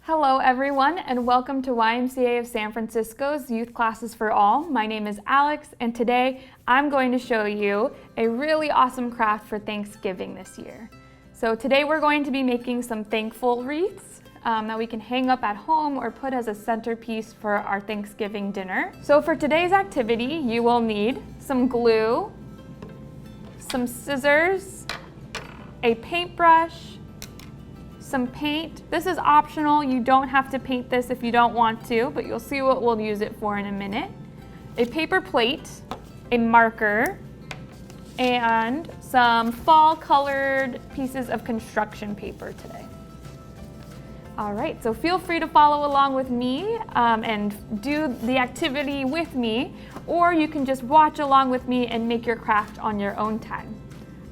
Hello everyone, and welcome to YMCA of San Francisco's Youth Classes for All. My name is Alex, and today I'm going to show you a really awesome craft for Thanksgiving this year. So today we're going to be making some thankful wreaths that we can hang up at home or put as a centerpiece for our Thanksgiving dinner. So for today's activity, you will need some glue, some scissors, a paintbrush, some paint. This is optional. You don't have to paint this if you don't want to, but you'll see what we'll use it for in a minute. A paper plate, a marker, and some fall colored pieces of construction paper today. All right, so feel free to follow along with me and do the activity with me, or you can just watch along with me and make your craft on your own time.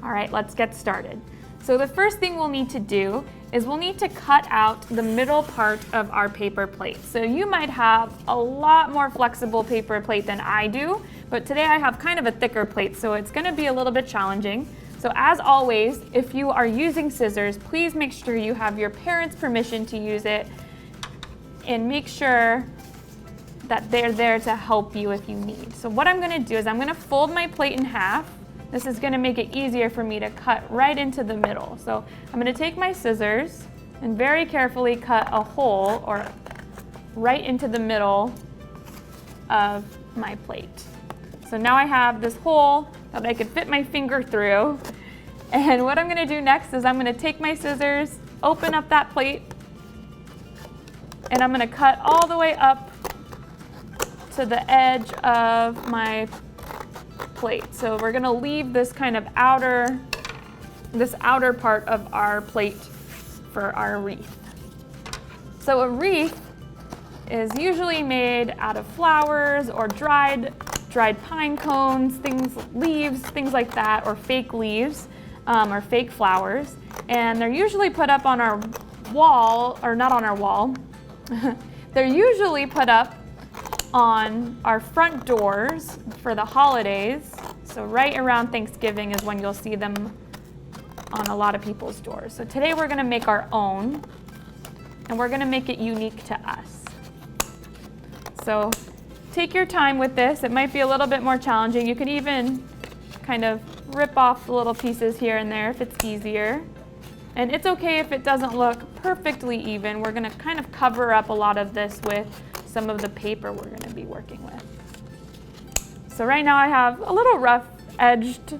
All right, let's get started. So the first thing we'll need to do is we'll need to cut out the middle part of our paper plate. So you might have a lot more flexible paper plate than I do, but today I have kind of a thicker plate, so it's gonna be a little bit challenging. So as always, if you are using scissors, please make sure you have your parents' permission to use it, and make sure that they're there to help you if you need. So what I'm gonna do is I'm gonna fold my plate in half. This is gonna make it easier for me to cut right into the middle. So I'm gonna take my scissors and very carefully cut a hole or right into the middle of my plate. So now I have this hole that I could fit my finger through. And what I'm gonna do next is I'm gonna take my scissors, open up that plate, and I'm gonna cut all the way up to the edge of my plate. So we're gonna leave this kind of outer part of our plate for our wreath. So a wreath is usually made out of flowers or dried pine cones, leaves, things like that, or fake leaves, or fake flowers. And they're usually put up on our wall, or not on our wall. They're usually put up on our front doors for the holidays. So right around Thanksgiving is when you'll see them on a lot of people's doors. So today we're gonna make our own, and we're gonna make it unique to us. So take your time with this. It might be a little bit more challenging. You can even kind of rip off the little pieces here and there if it's easier. And it's okay if it doesn't look perfectly even. We're gonna kind of cover up a lot of this with some of the paper we're gonna be working with. So right now I have a little rough edged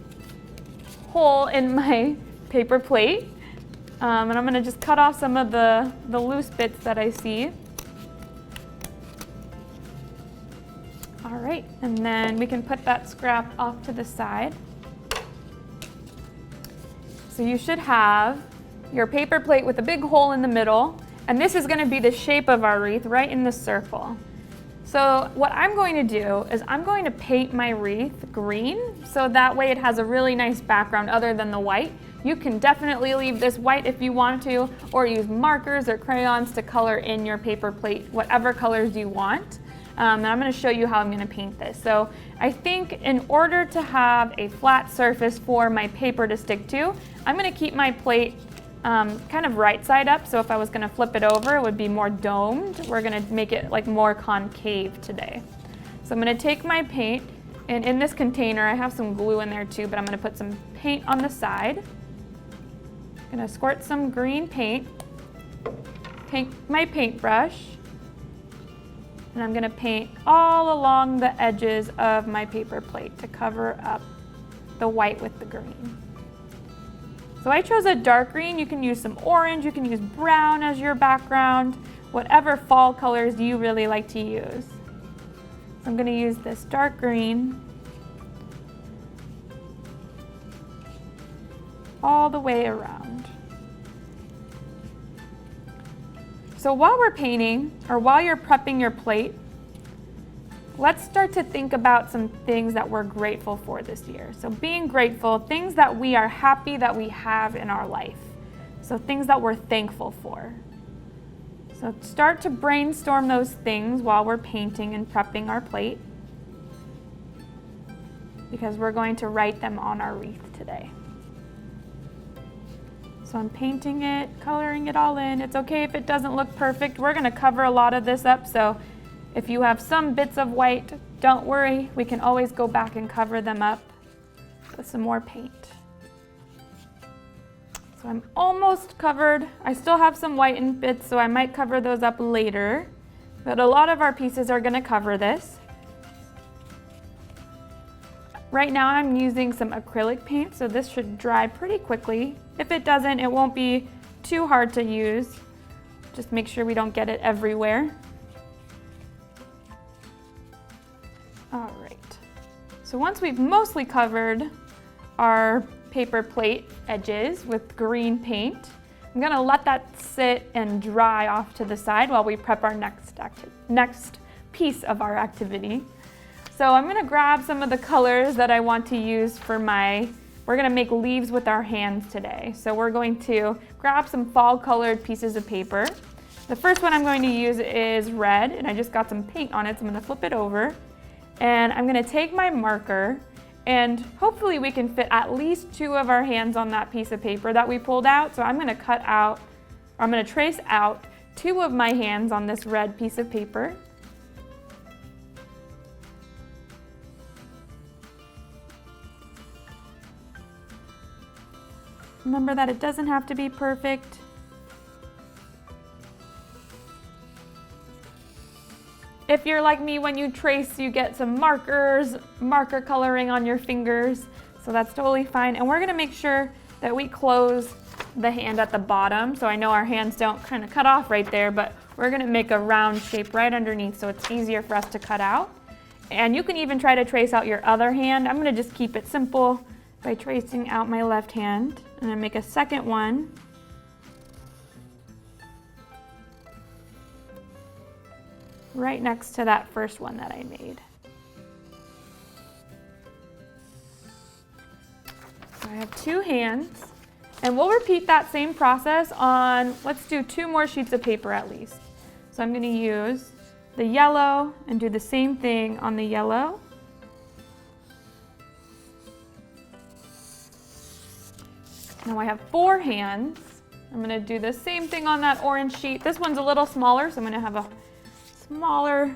hole in my paper plate. And I'm gonna just cut off some of the loose bits that I see. All right, and then we can put that scrap off to the side. So you should have your paper plate with a big hole in the middle, and this is gonna be the shape of our wreath right in the circle. So what I'm going to do is I'm going to paint my wreath green, so that way it has a really nice background other than the white. You can definitely leave this white if you want to, or use markers or crayons to color in your paper plate, whatever colors you want. And I'm gonna show you how I'm gonna paint this. So I think in order to have a flat surface for my paper to stick to, I'm gonna keep my plate kind of right side up. So if I was gonna flip it over, it would be more domed. We're gonna make it like more concave today. So I'm gonna take my paint, and in this container, I have some glue in there too, but I'm gonna put some paint on the side. I'm gonna squirt some green paint, take my paintbrush, and I'm gonna paint all along the edges of my paper plate to cover up the white with the green. So I chose a dark green. You can use some orange, you can use brown as your background, whatever fall colors you really like to use. So I'm gonna use this dark green all the way around. So while we're painting, or while you're prepping your plate, let's start to think about some things that we're grateful for this year. So being grateful, things that we are happy that we have in our life. So things that we're thankful for. So start to brainstorm those things while we're painting and prepping our plate, because we're going to write them on our wreath today. So I'm painting it, coloring it all in. It's okay if it doesn't look perfect. We're gonna cover a lot of this up, so if you have some bits of white, don't worry. We can always go back and cover them up with some more paint. So I'm almost covered. I still have some whitened bits, so I might cover those up later. But a lot of our pieces are gonna cover this. Right now I'm using some acrylic paint, so this should dry pretty quickly. If it doesn't, it won't be too hard to use. Just make sure we don't get it everywhere. All right, so once we've mostly covered our paper plate edges with green paint, I'm gonna let that sit and dry off to the side while we prep our next piece of our activity. So I'm gonna grab some of the colors that I want to use for we're gonna make leaves with our hands today. So we're going to grab some fall colored pieces of paper. The first one I'm going to use is red, and I just got some paint on it, so I'm gonna flip it over. And I'm gonna take my marker, and hopefully we can fit at least 2 of our hands on that piece of paper that we pulled out. So I'm gonna trace out 2 of my hands on this red piece of paper. Remember that it doesn't have to be perfect. If you're like me, when you trace, you get some marker coloring on your fingers, so that's totally fine. And we're gonna make sure that we close the hand at the bottom. So I know our hands don't kind of cut off right there, but we're gonna make a round shape right underneath so it's easier for us to cut out. And you can even try to trace out your other hand. I'm gonna just keep it simple by tracing out my left hand. And I make a second one. Right next to that first one that I made. So I have 2 hands, and we'll repeat that same process on, let's do 2 more sheets of paper at least. So I'm gonna use the yellow and do the same thing on the yellow. Now I have 4 hands. I'm gonna do the same thing on that orange sheet. This one's a little smaller, so I'm gonna have a smaller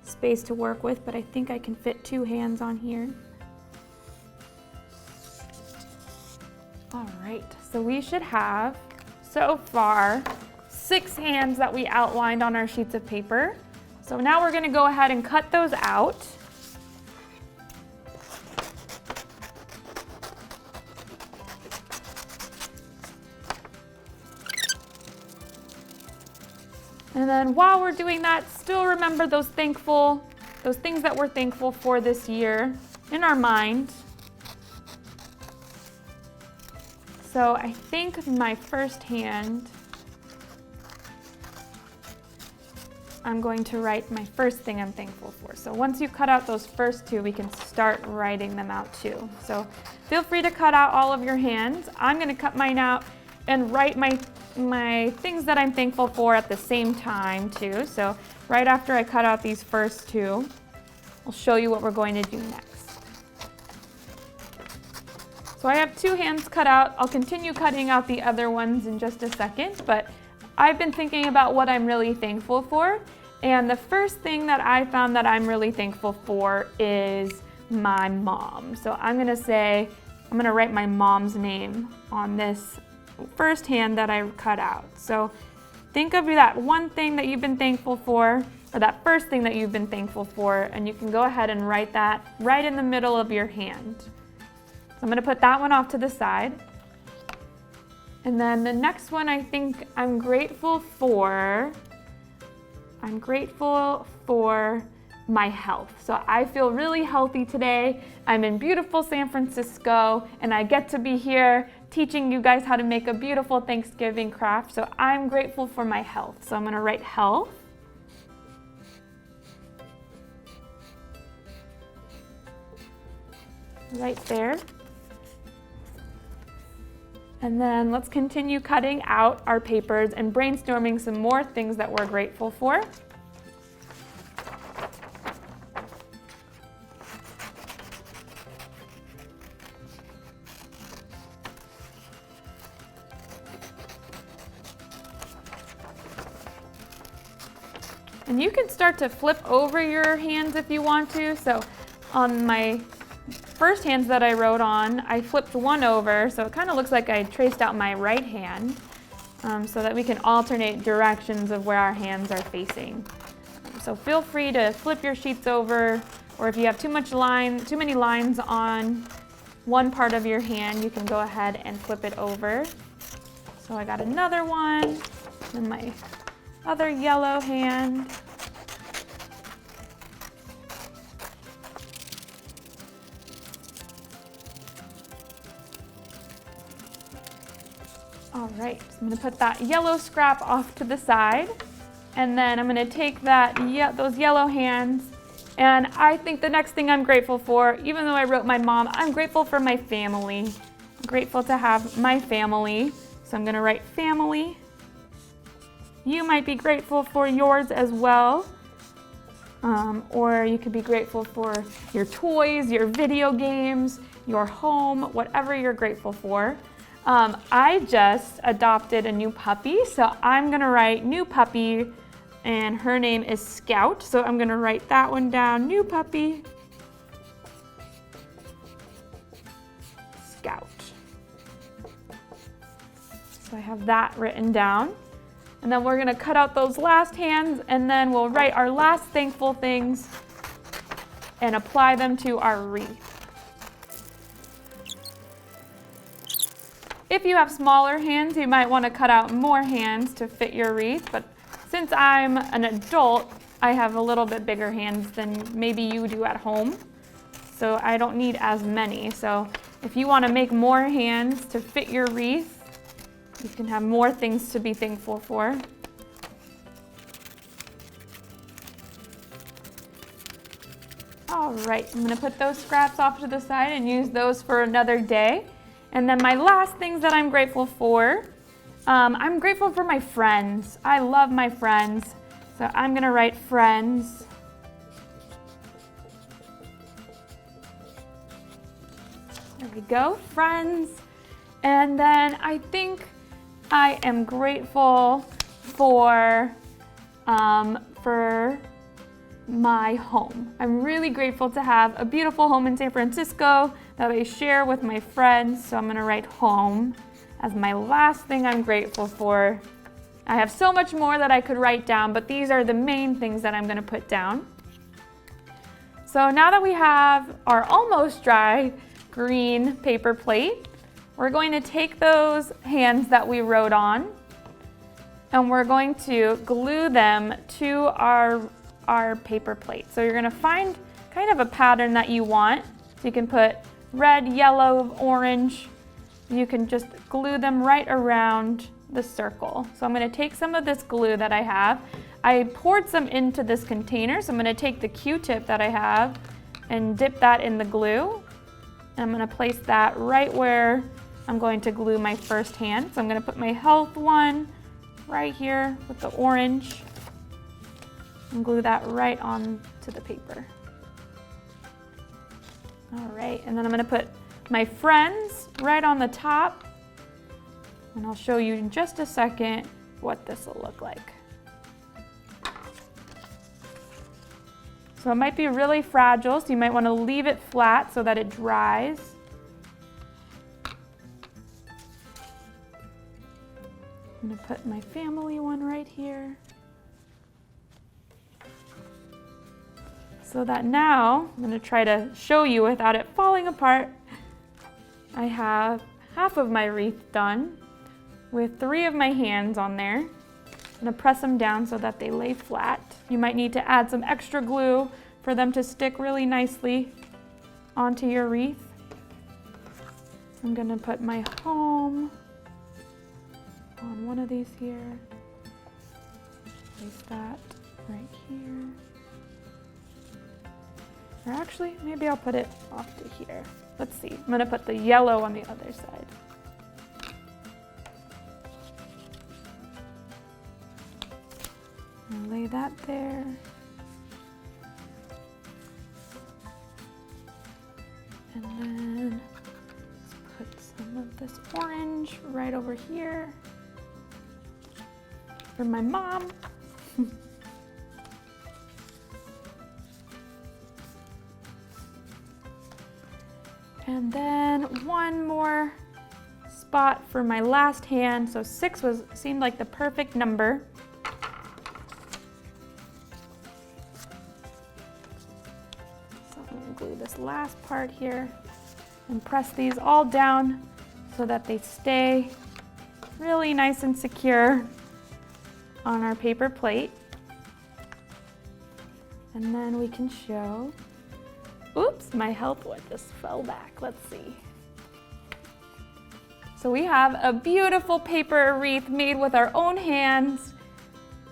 space to work with, but I think I can fit 2 hands on here. All right, so we should have, so far, 6 hands that we outlined on our sheets of paper. So now we're gonna go ahead and cut those out. And then while we're doing that, still remember those things that we're thankful for this year in our mind. So I think my first hand, I'm going to write my first thing I'm thankful for. So once you cut out those first 2, we can start writing them out too. So feel free to cut out all of your hands. I'm gonna cut mine out and write my things that I'm thankful for at the same time too. So right after I cut out these first 2, I'll show you what we're going to do next. So I have 2 hands cut out. I'll continue cutting out the other ones in just a second, but I've been thinking about what I'm really thankful for. And the first thing that I found that I'm really thankful for is my mom. So I'm gonna write my mom's name on this first hand that I cut out. So think of that one thing that you've been thankful for, or that first thing that you've been thankful for, and you can go ahead and write that right in the middle of your hand. So I'm gonna put that one off to the side. And then the next one I think I'm grateful for my health. So I feel really healthy today. I'm in beautiful San Francisco, and I get to be here teaching you guys how to make a beautiful Thanksgiving craft. So I'm grateful for my health. So I'm gonna write health. Right there. And then let's continue cutting out our papers and brainstorming some more things that we're grateful for. And you can start to flip over your hands if you want to. So on my first hands that I wrote on, I flipped one over, so it kind of looks like I traced out my right hand, so that we can alternate directions of where our hands are facing. So feel free to flip your sheets over, or if you have too many lines on one part of your hand, you can go ahead and flip it over. So I got another one, and my other yellow hand. All right, so I'm gonna put that yellow scrap off to the side, and then I'm gonna take those yellow hands, and I think the next thing I'm grateful for, even though I wrote my mom, I'm grateful for my family. I'm grateful to have my family, so I'm gonna write family. You might be grateful for yours as well, or you could be grateful for your toys, your video games, your home, whatever you're grateful for. I just adopted a new puppy, so I'm gonna write new puppy, and her name is Scout, so I'm gonna write that one down, new puppy, Scout. So I have that written down, and then we're gonna cut out those last hands, and then we'll write our last thankful things and apply them to our wreath. If you have smaller hands, you might want to cut out more hands to fit your wreath, but since I'm an adult, I have a little bit bigger hands than maybe you do at home, so I don't need as many. So if you want to make more hands to fit your wreath, you can have more things to be thankful for. All right, I'm going to put those scraps off to the side and use those for another day. And then my last things that I'm grateful for, I'm grateful for my friends. I love my friends. So I'm gonna write friends. There we go, friends. And then I think I am grateful for my home. I'm really grateful to have a beautiful home in San Francisco that I share with my friends, so I'm gonna write home as my last thing I'm grateful for. I have so much more that I could write down, but these are the main things that I'm gonna put down. So now that we have our almost dry green paper plate, we're going to take those hands that we wrote on, and we're going to glue them to our paper plate. So you're gonna find kind of a pattern that you want. So you can put red, yellow, orange. You can just glue them right around the circle. So I'm gonna take some of this glue that I have. I poured some into this container, so I'm gonna take the Q-tip that I have and dip that in the glue. And I'm gonna place that right where I'm going to glue my first hand. So I'm gonna put my health one right here with the orange, and glue that right onto the paper. All right, and then I'm gonna put my friends right on the top, and I'll show you in just a second what this will look like. So it might be really fragile, so you might wanna leave it flat so that it dries. I'm gonna put my family one right here. So that now, I'm gonna try to show you without it falling apart. I have half of my wreath done with 3 of my hands on there. I'm gonna press them down so that they lay flat. You might need to add some extra glue for them to stick really nicely onto your wreath. I'm gonna put my home on one of these here. Place that right here. Or actually, maybe I'll put it off to here. Let's see, I'm gonna put the yellow on the other side. And lay that there. And then let's put some of this orange right over here for my mom. And then one more spot for my last hand. So 6 seemed like the perfect number. So I'm going to glue this last part here and press these all down so that they stay really nice and secure on our paper plate. And then we can show, oops, my help wood just fell back. Let's see. So we have a beautiful paper wreath made with our own hands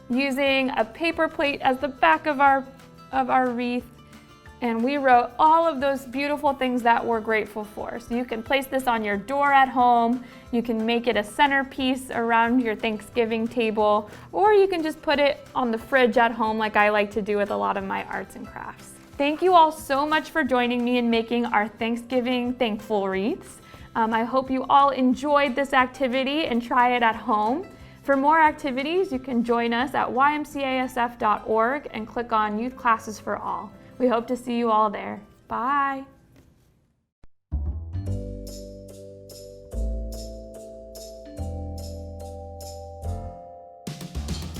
using a paper plate as the back of our wreath. And we wrote all of those beautiful things that we're grateful for. So you can place this on your door at home, you can make it a centerpiece around your Thanksgiving table, or you can just put it on the fridge at home like I like to do with a lot of my arts and crafts. Thank you all so much for joining me in making our Thanksgiving thankful wreaths. I hope you all enjoyed this activity and try it at home. For more activities, you can join us at YMCASF.org and click on Youth Classes for All. We hope to see you all there. Bye.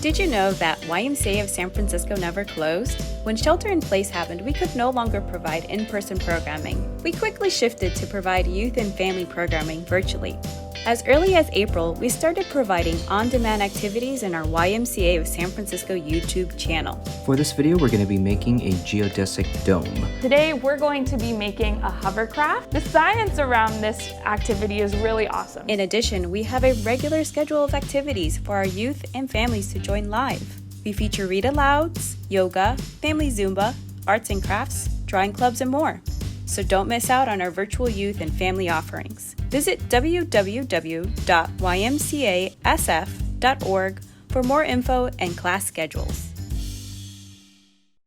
Did you know that YMCA of San Francisco never closed? When shelter-in-place happened, we could no longer provide in-person programming. We quickly shifted to provide youth and family programming virtually. As early as April, we started providing on-demand activities in our YMCA of San Francisco YouTube channel. For this video, we're going to be making a geodesic dome. Today, we're going to be making a hovercraft. The science around this activity is really awesome. In addition, we have a regular schedule of activities for our youth and families to join live. We feature read-alouds, yoga, family Zumba, arts and crafts, drawing clubs, and more. So don't miss out on our virtual youth and family offerings. Visit www.ymcasf.org for more info and class schedules.